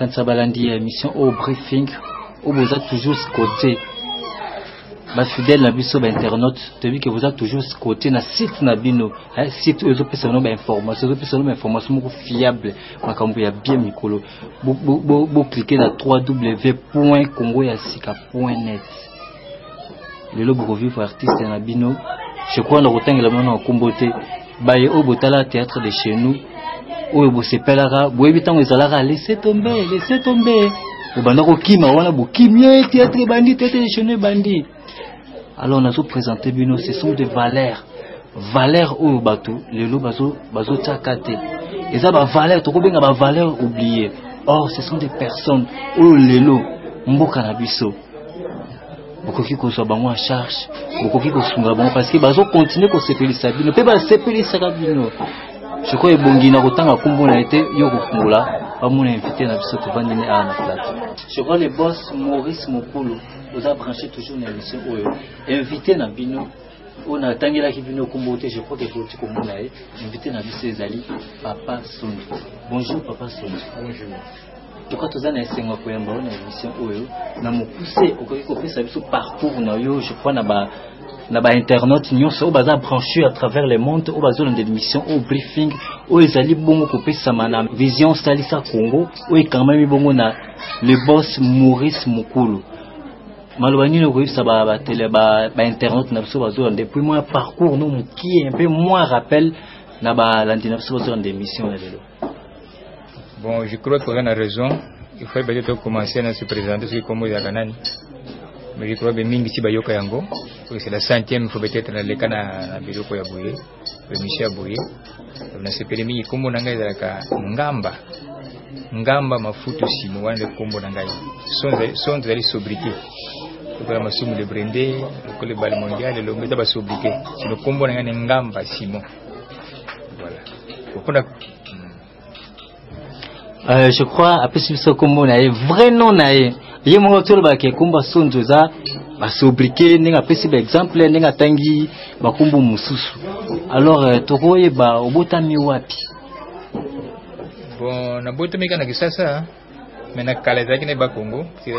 quand ça balandi émission au briefing où vous êtes toujours côté ba fidèle na biso ba internaute depuis que vous êtes toujours côté na site na bino site où vous no ba information moko fiable makambo ya bien mikolo bo cliquer na www.congoyasika.net lelo bo vivre artiste na bino je crois na kotangela mona kombote baye au botala théâtre de chez nous où vous sepelara boyebi tango ezalaka laissez tomber banda ko kima wana bo kimie théâtre bandi théâtre de chez nous bandi. Alors on a tout présenté bino, ce sont des valeurs au bateau, les lots bazo tchakate. Et ça va valeur, tout bien va valeur oubliée. Or ce sont des personnes où les lots mboka na biso. Beaucoup qui ko so bango en charge, beaucoup qui ko sunga bango parce que bazo continuer ko sepelisa bino, pe ba sepelisa bino. Je crois ebongi na kotanga kombo na été yo ko fungula, ba mon invité na biso to vandi na na plateau. Je crois le boss Maurice Mokolo vous a branché toujours une émission invité na bino on a tangela ki bino kombote je crois que petit kombo na invité na biso ezali Papa Sondu. Bonjour Papa Sondu. Bonjour. Je crois que na esengo ko yamba na émission na mokuse okoki ko pesa biso parcours na yo je crois na ba internautes nyonso o baza branché à travers le monde o bazo na émission au briefing o ezali bongo ko pesa mana vision Salisa Congo o ekamami bongo na le boss Maurice Mokolo. Malobani no ça ba télé ba internet na biso bazo depuis moi parcours nous qui un peu moins rappel na ba landina biso bazo en émission là lelo. Bon, je crois qu'on a raison. Il faut peut-être commencer à se présenter sur comment il y a ganani. Mais je crois que mingi si bayoka yango, c'est la 100e, il faut peut-être na leka na biloko ya boye, l'émission boye. On a sepelé mingi kombo nanga ezalaka ngamba mafuto simo wana kombo nanga. Sont de sobriquet. Pour la masumu de brandé, le bal mondial le meta ba sobriquet. C'est le kombo nanga ngamba simo. Voilà. Pourquoi je crois après ce kombo na vrai nom na ye mo tolo ba ke komba sonzoza ba sobriquet ninga pesi ba exemple ninga tangi ba kombo mususu. Alors tokoye ba obotami wapi? Bon, na botami kana kisasa mais na kala zaki ne ba Congo, c'est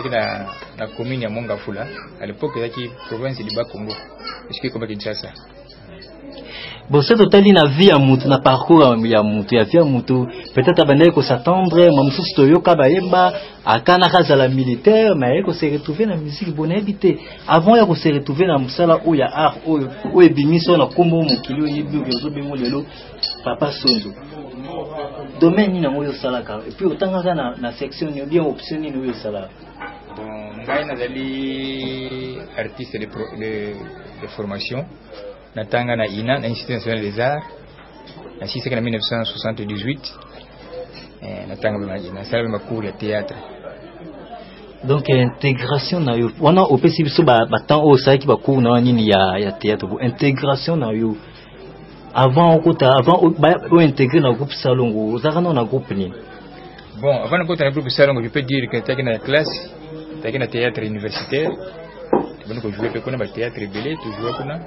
na commune ya Mongafula, à l'époque zaki province du Bas Congo. Est-ce que comme Kinshasa? Bon, c'est totalement na vie à mutu na parcours ya mutu ya vie à mutu. Peut-être abandonner ko s'attendre, mamsusu toyoka bayemba akana kazala militaire, mais ko se retrouver na musique bonne habité. Avant ya ko se retrouver na musala o ya art o ebimiso na kombo mokili oyebi ozo bemo lelo Papa Sondu. Domaine na moyo salaka et puis otanga na section ni bien option ni moyo salaka. Bon, ngai nazali artiste de formation. Natanga na INA, l'Institut national des arts, na sisi en 1978. Natanga na INA, ça ma cours de théâtre. Donc intégration na yo. Wana opesi biso ba temps o sa ki ba cours na nini ya théâtre. Intégration na yo. Avant o intégrer na groupe Salongo, ozaka na groupe ni. Bon, avant de côté na groupe Salongo, je peux dire que t'as na classe, t'as na théâtre universitaire. Donc je jouais peu na théâtre belé, tu jouais kuna.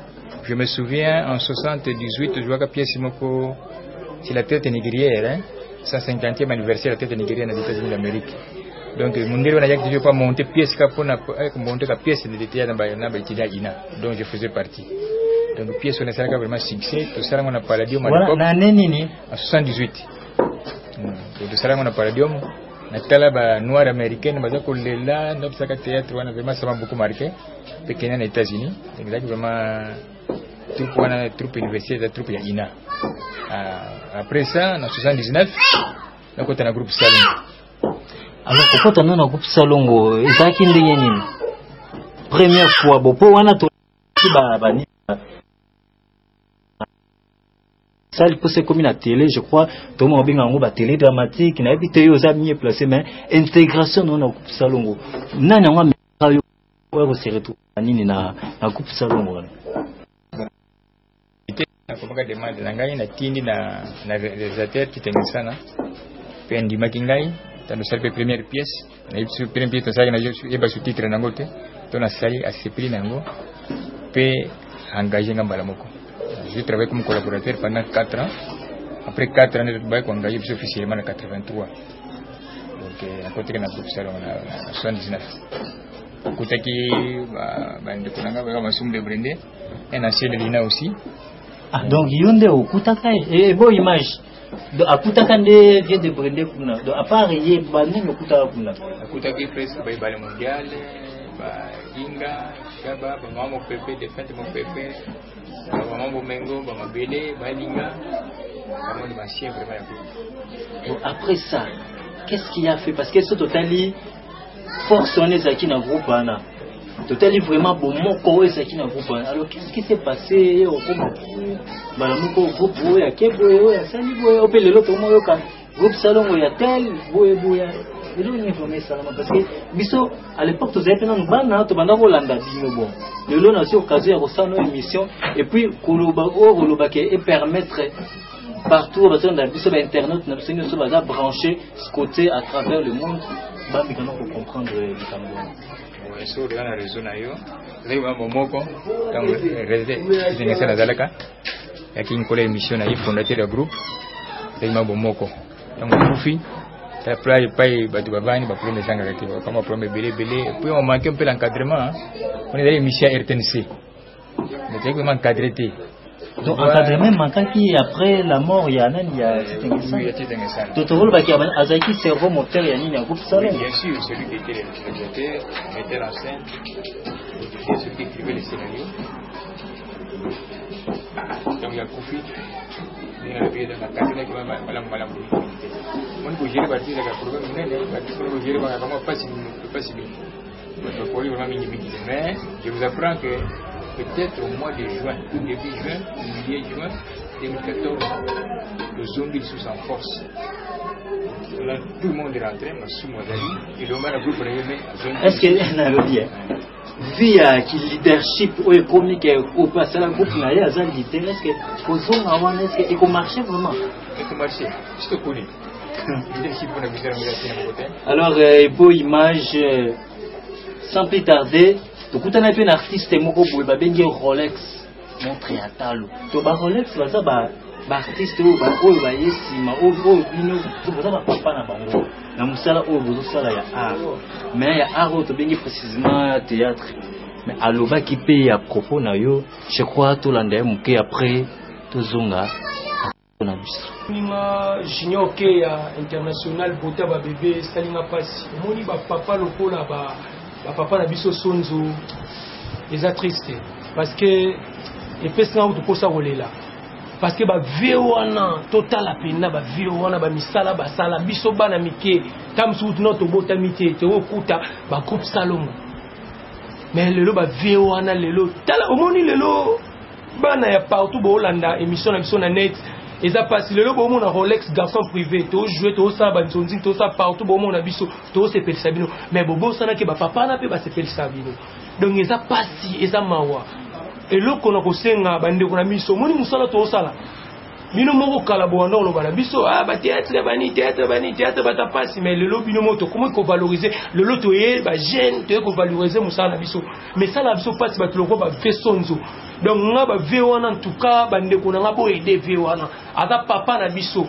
Je me souviens en 78, je jouais à pièce moko c'est la tête négrière, 150e anniversaire de la tête négrière aux États-Unis d'Amérique. Donc mon dire on a dit je pas monter pièce capona monter la pièce de théâtre na ba ina. Donc je faisais partie. Donc pièce on a ça vraiment succès, tout ça on a Palladium à l'époque. En 78. Donc tout ça on a Palladium. Na tala ba noir américaine baza kolela na bisaka théâtre on a vraiment ça m'a beaucoup marqué. Pequena aux États-Unis. Donc là vraiment troupe universitaire, la troupe INA. Après ça, en 79, on a un groupe Salongo. Alors, pourquoi tu as un groupe Salongo? Et ça qui est première fois, pour on a tout ça, il faut se comme la télé, je crois, tout le monde a une télé dramatique, il y a des télé aux amis placés, mais intégration dans le groupe Salongo. Non, non, mais on se retrouve na groupe Salongo. Comme ka demande na ngai na tindi na réalisateur qui tenait ça na pe ndima kingai tando sali première pièce na yipsu première pièce ça na yeba sous-titre na ngote to na sali asepli nango pe engagé ngambala moko. Je travaille comme collaborateur pendant 4 ans. Après 4 ans de travail qu'on engagé officiellement en 83. Donc à côté de la groupe salon en 79. Koutaki, un ancien de l'INA aussi. Ah, donc Yonde au Koutaka et beau image. À Koutaka vient de Brende Kuna. Donc à part y Bani no Koutaka Kuna. À Koutaki presque le mondial, Inga, Shaba, Maman Pepe, Défense mon Pepe, Maman Bomengo, Maman Bélé, Balinga, Maman de Machien vraiment. Bon, après ça, qu'est-ce qu'il a fait? Parce que ce totali force on est qui dans le groupe Anna. Totali vraiment bon mon corps est qui dans le groupe Anna. Alors qu'est-ce qui s'est passé au groupe Boya, Keboya, Sani Boya, au pelle l'autre moment groupe salon Boya tel Boya. Et là on est informé ça parce que biso à l'époque tu avais dans bana tu banda Holanda bino bon. Le lot n'a eu occasion de ressentir une émission et puis Koloba et permettre partout parce qu'on a vu sur internet on a besoin de brancher ce côté à travers le monde pour comprendre le Cameroun. Oui, sur le réseau naïo, là il y a un moment donc résident c'est Nazalaka, il y a une collègue émission naïf fondateur du groupe, là il y a un moment donc Koufi, la plage paye batu babani ba premier sanga kati comme premier belé puis on manque un peu l'encadrement, on est dans l'émission RTNC, mais c'est vraiment encadré. Donc encadrement manquant qui après la mort il y a Totoro Baki Azaki cerveau moteur il y a un groupe salon. Bien sûr, celui qui était le réalisateur, metteur en scène, celui qui écrivait les scénarios. Donc il y a Koufi, il y a le pied de la carte qui va mal. On peut gérer partie de la problème, on peut gérer pas si bien. Il faut vraiment minimiser. Mais je vous apprends que peut-être au mois de juin, début juin, milieu juin 2014, le zombie sous en force. Là, tout le monde est rentré, mais sous Modali, et le mal a groupe est-ce que n'a le bien via qui leadership ou économique ou pas c'est la groupe n'a rien à leader est-ce que faut zone avant est-ce que il marche vraiment il marche je te connais leadership on a vu ça alors beau image sans plus tarder tout un peu un artiste moko boye ba bengi Rolex montre ya talo to ba Rolex baza ba artiste oyo ba yesima oyo bino boza ba papa na bango na musala oyo bozo sala ya art mais ya art to bengi précisément théâtre mais aloba ki pe à propos na yo je crois to landa muke après to zonga na biso ninga junior ke ya international bota ba bébé salinga pasi moni ba papa lokola ba papa na biso sonzo eza triste parce que epesa ngo to ça rolela parce que ba viona total apena ba viona ba misala ba sala biso bana mike tamsu no to bota mite te okuta ba groupe salongo mais lelo ba viona lelo tala omoni lelo bana ya partout bo Holanda émission na biso na net eza passe lelo bo mona Rolex garçon privé to jouer to ça ba nzonzi to ça partout bo mona biso to se pelisa bino mais bobo sana ke ba papa na pe ba se pelisa bino donc eza passe eza mawa eloko na kosenga bande ko na biso moni musala to sala bino moko kala bo na loba na biso ba théâtre ba ta passe mais lelo bino moto comment ko valoriser lelo to ye ba jeune to ko valoriser musala na biso mais ça la biso passe ba loko ba fesonzo donc nga ba vewana en tout cas bande ko na bo aider vewana ata papa na biso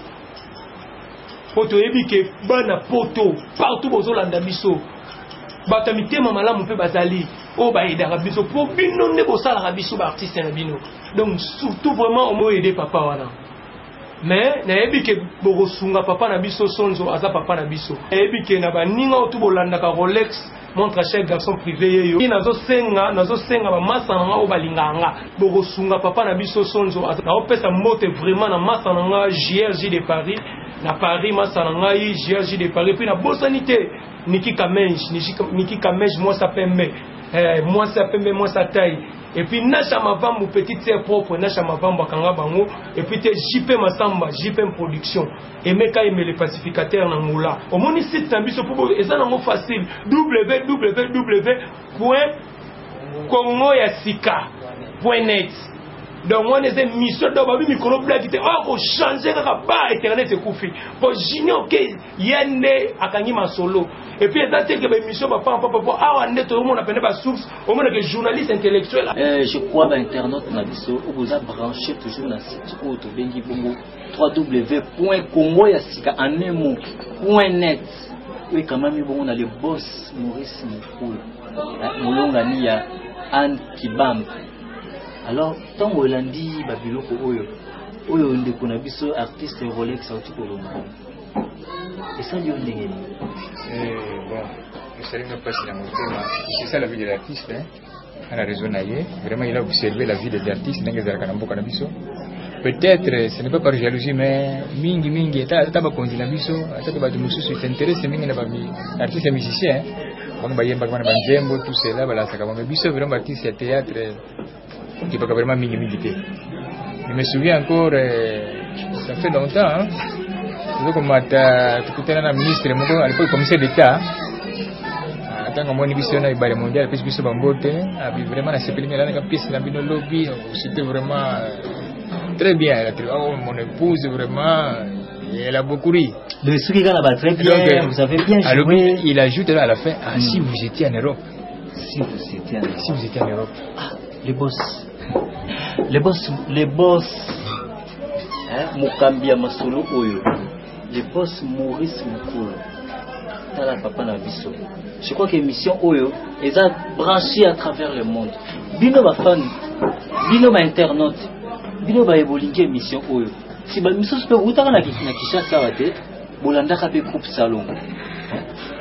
poto ebike bana poto partout bozolanda biso bata mitema malamu pe bazali o ba aider biso po bino ne bo sala biso ba artiste na bino donc surtout vraiment on mo aider papa wana mais na ebike bogo sunga papa na biso sonzo aza papa na biso ebike na baninga otu bolanda ka Rolex montre cher garçon privé yo nazo senga ba masa nga o balinganga bogo sunga papa na biso sonzo na opesa mbote vraiment na masa nga JRJ de Paris na Paris masa nga JRJ de Paris puis na bosanité Niki Kamej moi ça pembe moi ça taille et puis nacha mavambo petite sœur propre nacha mavambo kanga bango et puis te JP Masamba JP production et meka les pacificateurs na ngola au moni site na biso pour eza nango facile www.congoyasika.net donc on est mission de babi micro blague te oh changer ka ba internet e kufi pour junior ke yende akangi masolo et puis ça c'est que ba mission ba papa ah on est tout le monde appelle ba source au monde que journaliste intellectuel je crois ba internet na biso vous a branché toujours na site auto bengi bongo www.congoyasika.net oui quand même bon on a le boss Maurice Mukulu Moulongani ya Anne Kibam. Alors tant Holandi ba biloko oyo ndeko na biso artiste Rolex auti kolonga. Et ça lui ndenge ni. Bon, ça lui n'a pas si la motema. C'est ça la vie de l'artiste hein. À la raison naïe, vraiment il a observé la vie des artistes dans les arcanes canabiso. Peut-être ce n'est pas par jalousie mais mingi eta ba konzi na biso, eta ba mususu s'intéresse mingi na ba artiste musicien. Bon ba yemba ba nzembo tout cela ba la saka ba biso vraiment artiste théâtre qui pas vraiment mingi té. Je me souviens encore ça fait longtemps hein. Comme tukutana na ministre moko à l'époque commissaire d'état. Quand on a vision na ibare mondial puis biso bambote abi vraiment na sepeli là na pièce na bino lobby c'était vraiment très bien mon épouse vraiment elle a beaucoup ri de ce qui gana ba très bien donc, vous avez bien joué il ajoute là à la fin si vous étiez en Europe si vous étiez en Europe les boss hein Mukambia Masolo oyo les boss Maurice Mukulu la papa na biso. Je crois que l'émission Oyo est branchée à travers le monde. Bino ba fan, bino ba internaute, bino ba ebolingi émission Oyo. Si ba mission peut utaka na Kinshasa wate, bolanda ka pe groupe salon.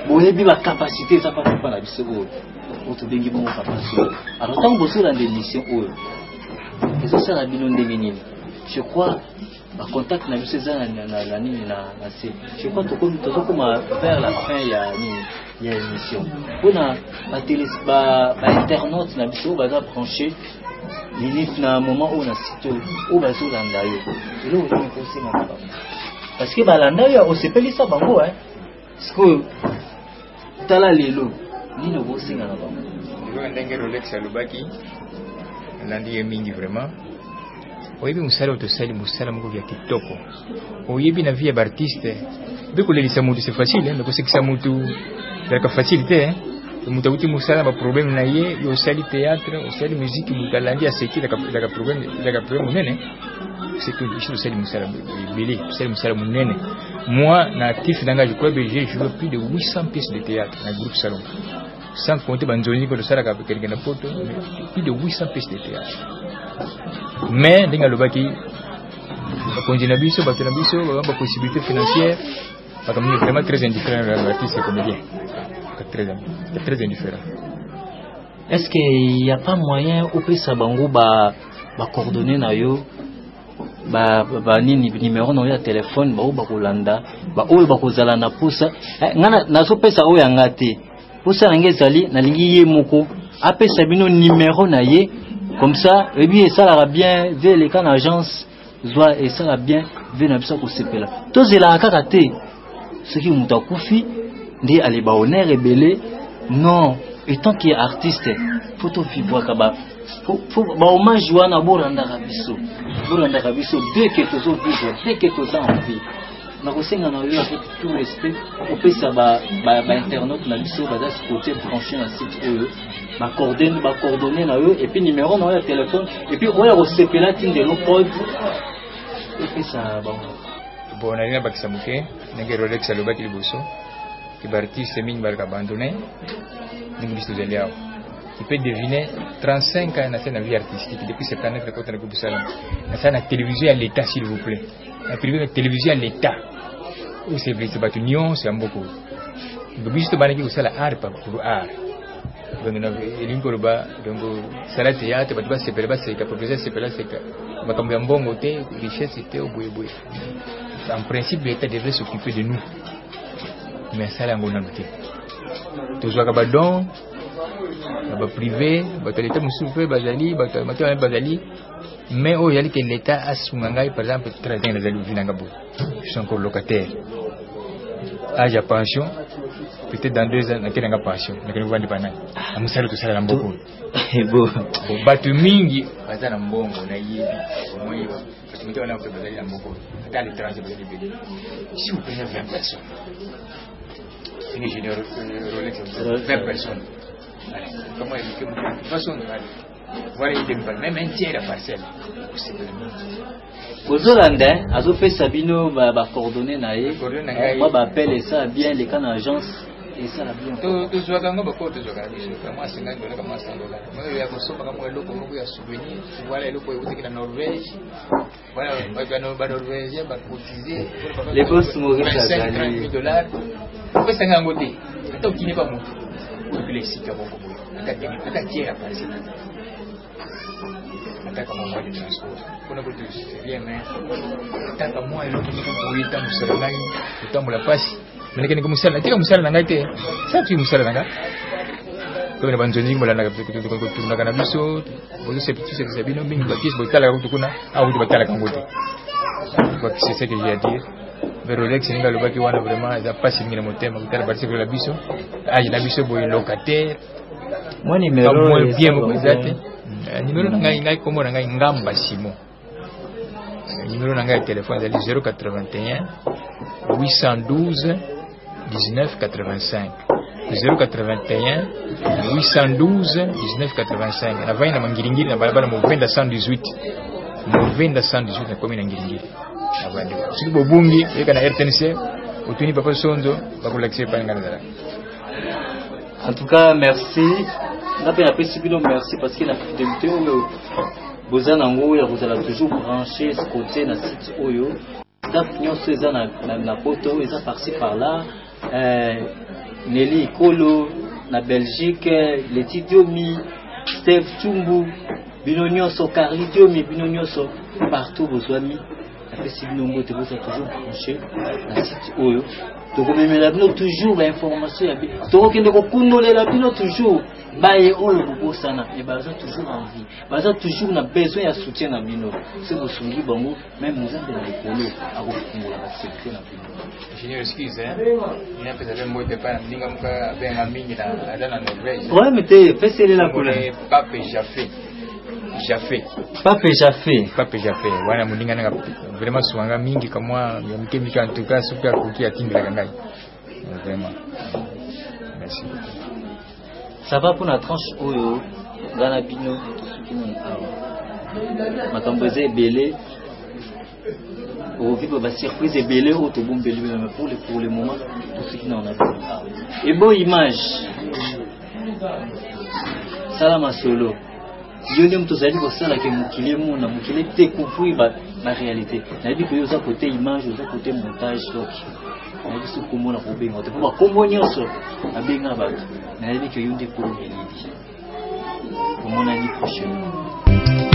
Boyebi ba capacité ça papa na biso Oyo. Oto bengi bon papa so. Alors tant bosso dans l'émission Oyo. Et ça la bino ndenge nini. Je crois ba contact na biso za na nini na c'est je crois que comme vers la fin ya émission on a ba télé ba internaute na biso ba za brancher limite na moment où on a site où ba zo landa yo le on est conseillé na ba parce que ba landa yo o sepeli sa bango hein parce que tala lelo ni no bo singa na bango yo ndenge Rolex ya Lubaki landi mingi vraiment. Oyebi musala otosali musala moko vya kitoko. Oyebi na vie d'artiste. Beko lelisa mutu c'est facile hein, mais c'est que ça mutu la facilité hein. Mutu uti musala ba problème na ye, yo sali théâtre, yo sali musique mutalandi aseki la problème munene. C'est que je sali musala belé, sali musala munene. Moi na actif nanga je crois que j'ai joué plus de 800 pièces de théâtre dans groupe salon. Sans compter banzoni ko sala ka quelqu'un na poto, plus de 800 pièces de théâtre. Mais dans le baki, la possibilité financière, vraiment très indifférent à l'artiste et comédien. Très indifférent. Est-ce qu'il n'y a pas moyen au plus sabango ba coordonner na yo ba ni numéro na yo téléphone ba kolanda ba oyo ba kozala na posa ngana nazo pesa oyo ngate posa ngezali na lingi ye moko apesa bino numéro na ye. Comme ça, et bien ça la bien vers les cannes agence, soit et ça la bien vers na bisa ko sepela. Tous la kakate, ce qui mutakufi, ndi ali ba honneur rebelle, non, étant qu'il est artiste, photo vivre kaba, faut ba hommage wana boranda kabiso. Boranda kabiso dès que tu os vivre, dès que tu as envie. Na kosenga na yo avec tout respect, on peut ça ba internaute na biso ba ce côté branché na site eux. Ma coordonnées na eux et puis numéro na téléphone et puis on a sepela tin de nos pods et puis ça bon on a rien bakisa muke nenge Rolex alobaki liboso ki artiste mingi ba abandonné ningi biso zeliao tu peux deviner 35 ans na scène vie artistique depuis cette année quand on a coupé ça na scène télévision à l'état s'il vous plaît la privé télévision à l'état ou c'est vrai c'est pas union c'est un beaucoup le biso banaki ko sala art pas pour art. Donc on avait l'ingoloba donc ça la théâtre bah c'est pas c'est que professeur c'est pas c'est que bah comme un bon côté richesse c'était au bout en principe l'État devrait s'occuper de nous mais ça là on a noté tout ça que don bah privé bah l'État monsieur fait bazali bah maintenant bazali mais oh yali que l'État a sungangai par exemple 13 ans les allusions n'angabo je suis encore locataire âge à pension peut-être dans 2 ans nakena nga pension nakena vandi pana amusala to sala mboko bo batu mingi bazana mbongo na yebi moyo parce que on a fait bazali mboko dans les tranches bazali bébé si vous prenez 20 personnes c'est généreux Rolex 20 personnes comment est-ce que de toute façon Voilà, même un tiers la parcelle. Bozolanda, azo fait Sabino ba coordonner nae. Moi ba appelle ça bien les cas agence et ça la bien. Tu joues quand on va quoi tu joues quand moi c'est $50 comme $100. Moi il y a que ça comme le comme il y a souvenir, voilà le pays où c'est la Norvège. Voilà, ba Norvège ba cotiser. Les boss mourir $50. On fait 50 côté. Attends qui n'est pas mon. Pour les sites beaucoup. Attends tiers la parcelle. Comme moyen de transport. Pour nous c'est bien mais tant que moi le pour y temps sur la ligne, temps pour la passe. Mais que comme ça là, tu comme ça là ngate. Ça tu comme ça là ngate. Comme les banjoni mo la na tu na kana biso, vous c'est petit c'est bien mais ba pièce botala ko tukuna, ah vous batala kangote. C'est ce que j'ai à dire. Mais Rolex ninga le baki wana vraiment ça passe ngina motema kutala basi kwa la biso. Ah na biso boy locataire. Moi numéro bien mo exact. Numéro ngai comme ngai ngamba Simon. Numéro ngai téléphone c'est 081 812 1985. 081 812 1985. Na vaina mangiringiri na barabara Movenda 118. Movenda 118 na commune Ngiringiri. Abandi. Siki bobungi eka na RTNC utuni papa Sonzo bakulakise pa ngana. En tout cas, merci. On a bien apprécié, merci parce que la fidélité, vous allez toujours brancher ce côté dans le site Oyo. Vous avez la photo, vous avez par-ci par-là. Nelly Kolo, la Belgique, les Tidiomi, Steve Chumbu, Binonioso, Carly Diomi, Binonioso, partout vos amis. Après, si vous avez toujours branché dans le site Oyo. Donc, on met toujours l'information. Donc, on est toujours. Et ils ont toujours envie. Ils ont toujours besoin de soutien. Si vous souvenez, même nous avons des polos à vous faire. Je m'excuse, il y a peut-être un mot de pas. Ouais, mais tu fais la couleur. Pape Jaffé. Pape Jaffé. Voilà, mon dinga vraiment souvent mingi comme moi, il en tout cas super cookie à Tingla Gangai. Vraiment. Merci. Ça va pour la tranche Oyo, Ganabino, Matambozé Belé. Au vivre la surprise est belé au Tobon Belé, mais pour le moment, tout ce qui n'en a pas. Et bon image. Salama solo. Yonium to zali ko sala ke mukile mona mukile te koufui ba la réalité. Na dit que yoza côté image, yoza côté montage donc. Na dit ce comment na ko benga te ba kombo nyonso na benga ba. Na dit que yonde ko ngeli. Pour mon année prochaine.